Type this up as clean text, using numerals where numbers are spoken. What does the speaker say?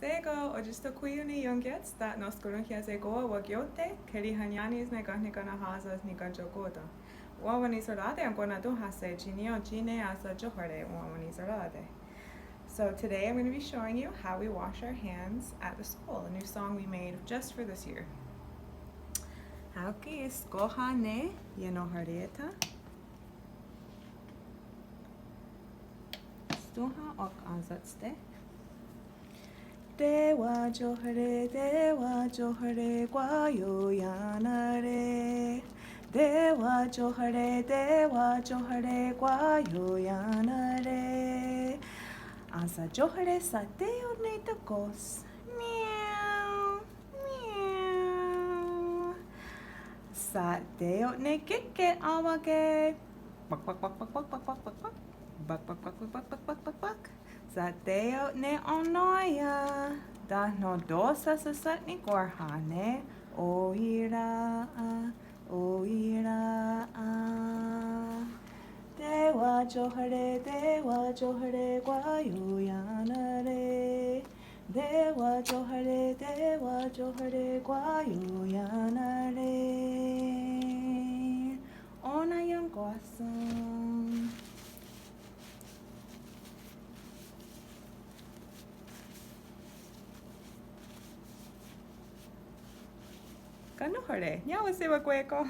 Sego o just a kuyuni yungets that nos kurunhias ego wagyote keri hanyanis negana hazas ni ganjogoda. Wawani sorade I'm gonna do hase jinio jine asa johare wawani sorade. So today I'm going to be showing you how we wash our hands at the school, a new song we made just for this year. Hauki is kohane yenohareta. Stuha ok anzatste. Dewa johare guayo yanare. Dewa johare guayo yanare. Asa johare sateo netacos. Meow, meow. Sateo ne kike awake. Buck, buck, buck, buck, buck, buck, buck, buck, buck. Buck, buck, buck, buck, buck, buck, buck, buck, buck. Sateo ne onoya. Da no dosa sa satni gorhane. Oira, oira. Dewa johare guayo yanare. Dewa johare guayo yanare. Ona yung guasong. Kano hore? Nyawa siwa kweko.